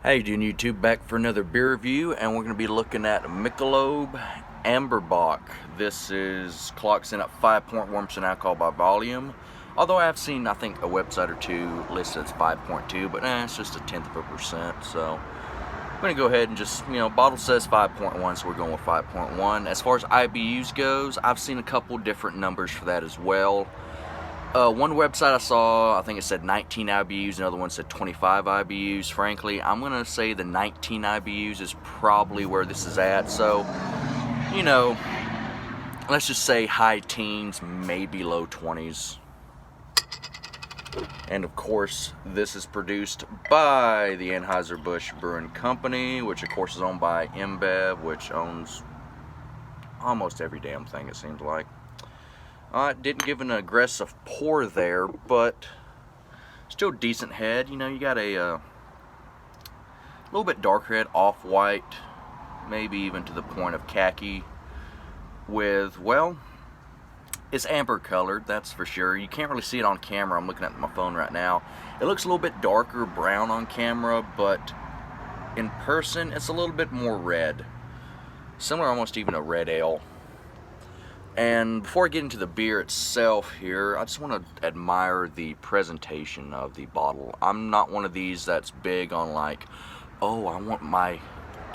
Hey, doing YouTube back for another beer review, and we're going to be looking at Michelob AmberBock. This is clocks in at 5.1% alcohol by volume. Although I have seen, I think, a website or two listed as 5.2, but it's just a tenth of a percent. So I'm going to go ahead and just, bottle says 5.1, so we're going with 5.1. As far as IBUs goes, I've seen a couple different numbers for that as well. One website I saw, I think it said 19 IBUs, another one said 25 IBUs. Frankly, I'm going to say the 19 IBUs is probably where this is at. So, let's just say high teens, maybe low 20s. And of course, this is produced by the Anheuser-Busch Brewing Company, which of course is owned by InBev, which owns almost every damn thing, it seems like. It didn't give an aggressive pour there, but still decent head. You got a little bit darker head, off-white, maybe even to the point of khaki with, well, it's amber colored, that's for sure. You can't really see it on camera. I'm looking at my phone right now. It looks a little bit darker brown on camera, but in person, it's a little bit more red. Similar almost even a red ale. And before I get into the beer itself here, I just want to admire the presentation of the bottle. I'm not one of these that's big on like, oh, I want my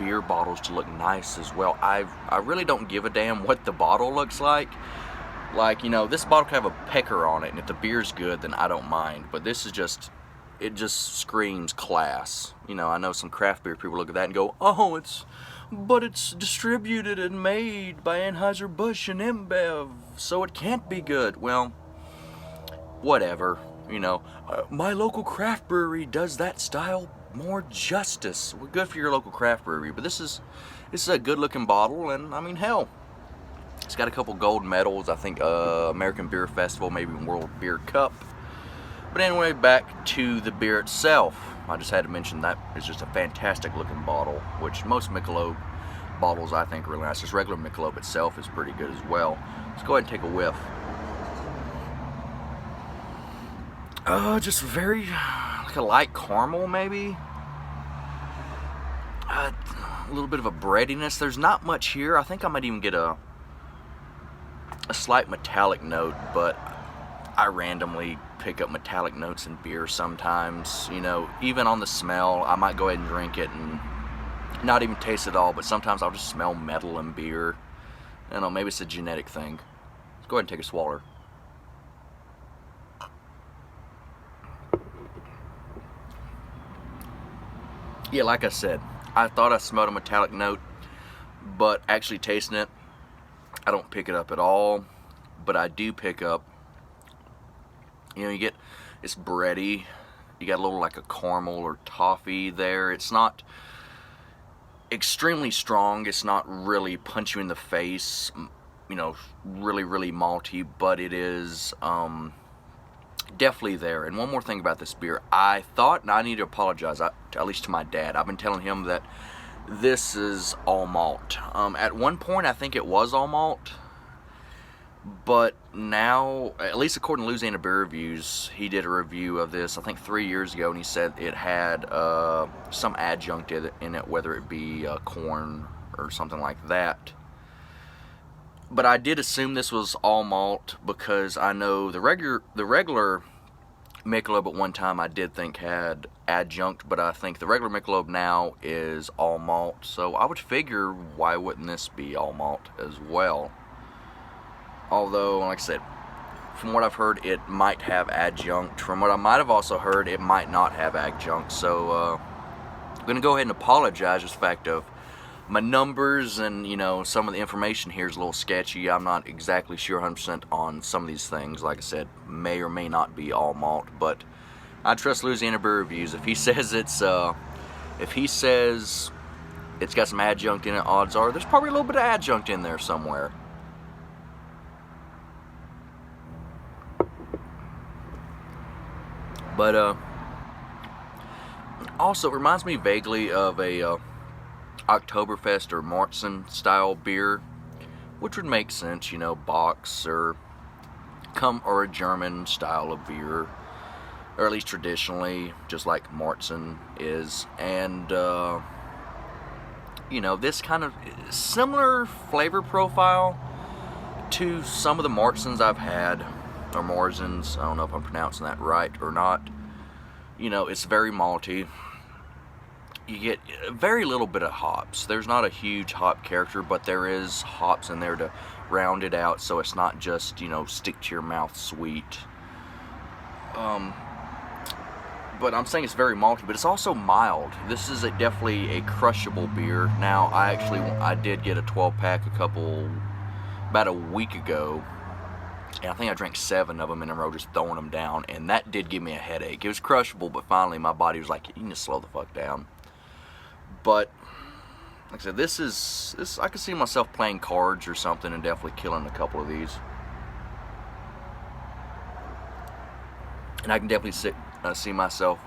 beer bottles to look nice as well. I really don't give a damn what the bottle looks like. Like, this bottle can have a pecker on it, and if the beer's good, then I don't mind. But this is just, it just screams class. I know some craft beer people look at that and go, oh, but it's distributed and made by Anheuser-Busch and InBev, so it can't be good. Well, whatever. My local craft brewery does that style more justice. Well, good for your local craft brewery, but this is a good-looking bottle, and I mean, hell, it's got a couple gold medals. I think American Beer Festival, maybe World Beer Cup. But anyway, back to the beer itself. I just had to mention that it's just a fantastic looking bottle, which most Michelob bottles I think are really nice. Just regular Michelob itself is pretty good as well. Let's go ahead and take a whiff. Just very, like a light caramel maybe. A little bit of a breadiness. There's not much here. I think I might even get a slight metallic note, but I randomly pick up metallic notes in beer sometimes. Even on the smell, I might go ahead and drink it and not even taste it at all, but sometimes I'll just smell metal in beer. I don't know, maybe it's a genetic thing. Let's go ahead and take a swallow. Yeah, like I said, I thought I smelled a metallic note, but actually tasting it, I don't pick it up at all. But I do pick up, you get, it's bready. You got a little like a caramel or toffee there. It's not extremely strong. It's not really punch you in the face, really, really malty, but it is definitely there. And one more thing about this beer, I thought, and I need to apologize, at least to my dad. I've been telling him that this is all malt. At one point, I think it was all malt. But now, at least according to Louisiana Beer Reviews, he did a review of this, I think 3 years ago, and he said it had some adjunct in it, whether it be corn or something like that. But I did assume this was all malt because I know the regular Michelob at one time I did think had adjunct, but I think the regular Michelob now is all malt. So I would figure, why wouldn't this be all malt as well? Although, like I said, from what I've heard, it might have adjunct. From what I might have also heard, it might not have adjunct. So, I'm going to go ahead and apologize for the fact of my numbers and, some of the information here is a little sketchy. I'm not exactly sure 100% on some of these things. Like I said, may or may not be all malt. But I trust Louisiana Beer Reviews. If he says it's got some adjunct in it, odds are there's probably a little bit of adjunct in there somewhere. But also it reminds me vaguely of a Oktoberfest or Märzen style beer, which would make sense, Box or a German style of beer. or at least traditionally, just like Martzen is. And you know, this kind of similar flavor profile to some of the Martzens I've had, or Marzens, I don't know if I'm pronouncing that right or not. You know, it's very malty. You get very little bit of hops. There's not a huge hop character, but there is hops in there to round it out, so it's not just, you know, stick to your mouth sweet. But I'm saying it's very malty, but it's also mild. This is definitely a crushable beer. Now, I did get a 12-pack about a week ago, and I think I drank 7 of them in a row, just throwing them down, and that did give me a headache. It was crushable, but finally my body was like, you need to slow the fuck down. But like I said, this I could see myself playing cards or something and definitely killing a couple of these. And I can definitely see myself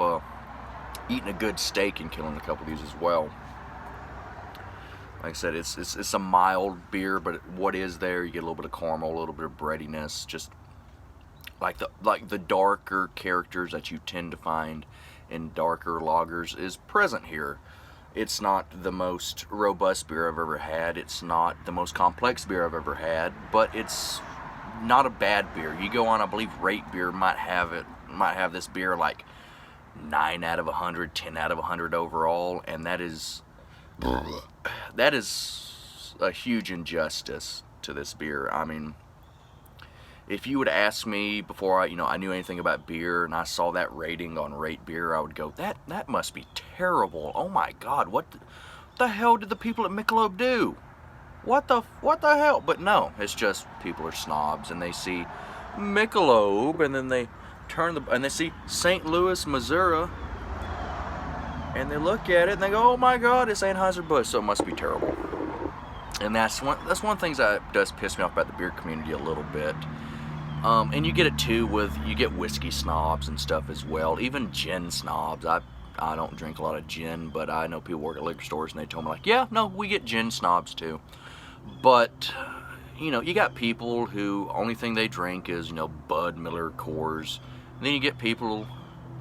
eating a good steak and killing a couple of these as well. Like I said, it's a mild beer, but what is there? You get a little bit of caramel, a little bit of breadiness, just like the darker characters that you tend to find in darker lagers is present here. It's not the most robust beer I've ever had. It's not the most complex beer I've ever had, but it's not a bad beer. You go on, I believe Rate Beer might have this beer like 9 out of 100, 10 out of 100 overall, and that is a huge injustice to this beer. I mean, if you would ask me before I knew anything about beer and I saw that rating on Rate Beer, I would go, that must be terrible. Oh my God, what the hell did the people at Michelob do? What the hell? But no, it's just people are snobs and they see Michelob and then they and they see St. Louis, Missouri, and they look at it and they go, oh my God, it's Anheuser-Busch, so it must be terrible. And that's one of the things that does piss me off about the beer community a little bit. And you get it too you get whiskey snobs and stuff as well, even gin snobs. I don't drink a lot of gin, but I know people work at liquor stores and they told me like, yeah, no, we get gin snobs too. But, you know, you got people who only thing they drink is, Bud, Miller, Coors. And then you get people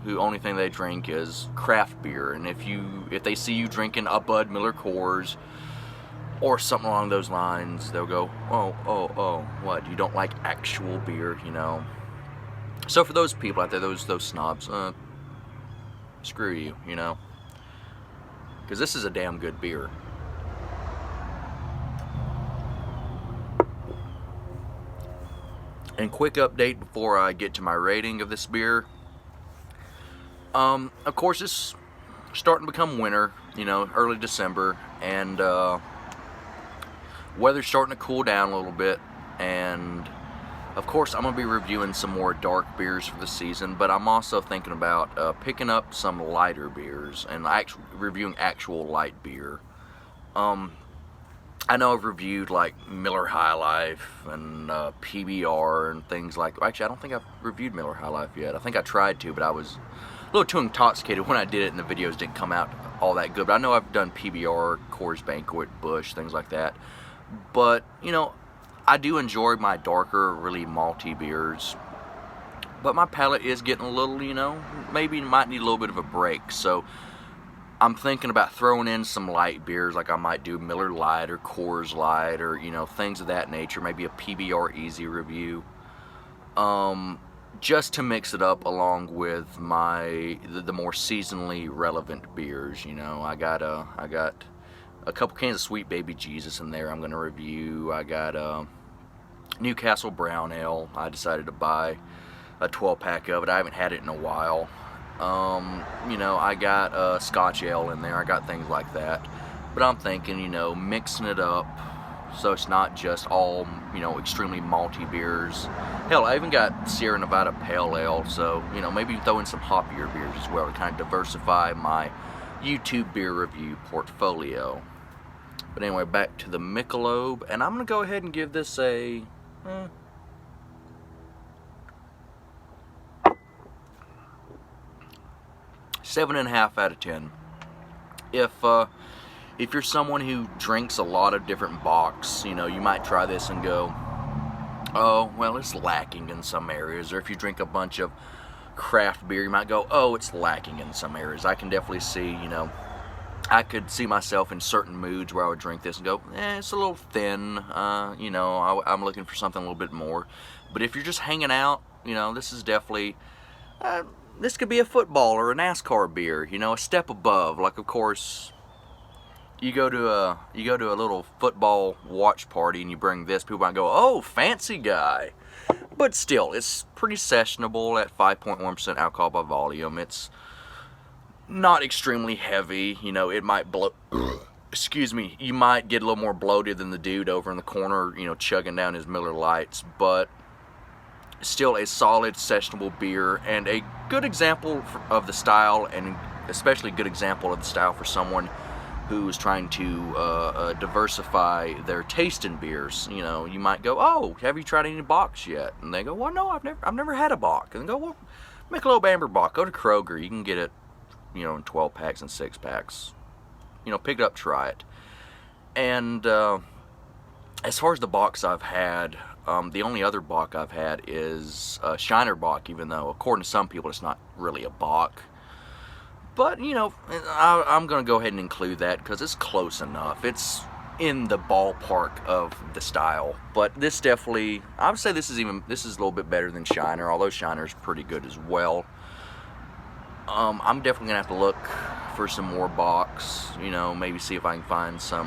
who only thing they drink is craft beer. And if they see you drinking a Bud, Miller, Coors, or something along those lines, they'll go, oh, what, you don't like actual beer, So for those people out there, those snobs, screw you, because this is a damn good beer. And quick update before I get to my rating of this beer. Of course, it's starting to become winter, early December, and weather's starting to cool down a little bit, and of course I'm going to be reviewing some more dark beers for the season, but I'm also thinking about picking up some lighter beers and reviewing actual light beer. I know I've reviewed like Miller High Life and PBR and things like. Actually, I don't think I've reviewed Miller High Life yet. I think I tried to, but I was a little too intoxicated when I did it, and the videos didn't come out all that good. But I know I've done PBR, Coors Banquet, Busch, things like that. But I do enjoy my darker, really malty beers. But my palate is getting a little, maybe might need a little bit of a break. So I'm thinking about throwing in some light beers, like I might do Miller Lite or Coors Light, or things of that nature. Maybe a PBR Easy review, just to mix it up along with the more seasonally relevant beers. I got a couple cans of Sweet Baby Jesus in there I'm going to review. I got Newcastle Brown Ale. I decided to buy a 12-pack of it. I haven't had it in a while. I got Scotch Ale in there. I got things like that. But I'm thinking, mixing it up so it's not just all, extremely malty beers. Hell, I even got Sierra Nevada Pale Ale, so, maybe throw in some hoppier beers as well to kind of diversify my YouTube beer review portfolio. But anyway, back to the Michelob, and I'm going to go ahead and give this a 7.5 out of 10. If you're someone who drinks a lot of different bocks, you might try this and go, oh, well, it's lacking in some areas. Or if you drink a bunch of craft beer, you might go, oh, it's lacking in some areas. I can definitely see, you know, I could see myself in certain moods where I would drink this and go, it's a little thin, you know, I'm looking for something a little bit more. But if you're just hanging out, you know, this is definitely, this could be a football or a NASCAR beer, you know, a step above. Like, of course, you go to a little football watch party and you bring this, people might go, oh, fancy guy. But still, it's pretty sessionable at 5.1% alcohol by volume. It's not extremely heavy, you know, it might blow, excuse me, you might get a little more bloated than the dude over in the corner, you know, chugging down his Miller Lights, but still a solid sessionable beer and a good example of the style, and especially a good example of the style for someone who's trying to diversify their taste in beers. You know, you might go, oh, have you tried any Bocks yet? And they go, well, no, I've never had a Bock. And they go, well, Michelob AmberBock, go to Kroger, you can get it, you know, in 12 packs and 6 packs. You know, pick it up, try it. And as far as the Bocks I've had, the only other Bock I've had is Shiner Bock, even though according to some people it's not really a Bock. But, you know, I'm going to go ahead and include that because it's close enough. It's in the ballpark of the style. But this definitely, I would say this is a little bit better than Shiner, although Shiner's pretty good as well. I'm definitely going to have to look for some more Bocks, you know, maybe see if I can find some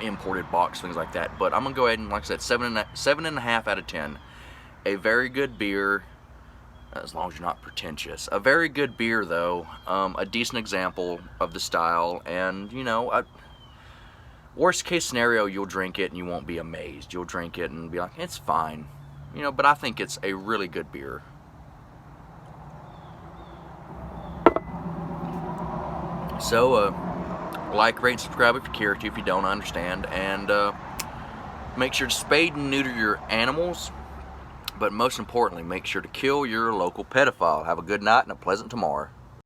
imported Bocks, things like that. But I'm going to go ahead and, like I said, 7.5 out of 10. A very good beer. As long as you're not pretentious. A very good beer, though. A decent example of the style. And, you know, worst case scenario, you'll drink it and you won't be amazed. You'll drink it and be like, it's fine. You know, but I think it's a really good beer. So, like, rate, and subscribe if you care to, if you don't understand. And make sure to spade and neuter your animals. But most importantly, make sure to kill your local pedophile. Have a good night and a pleasant tomorrow.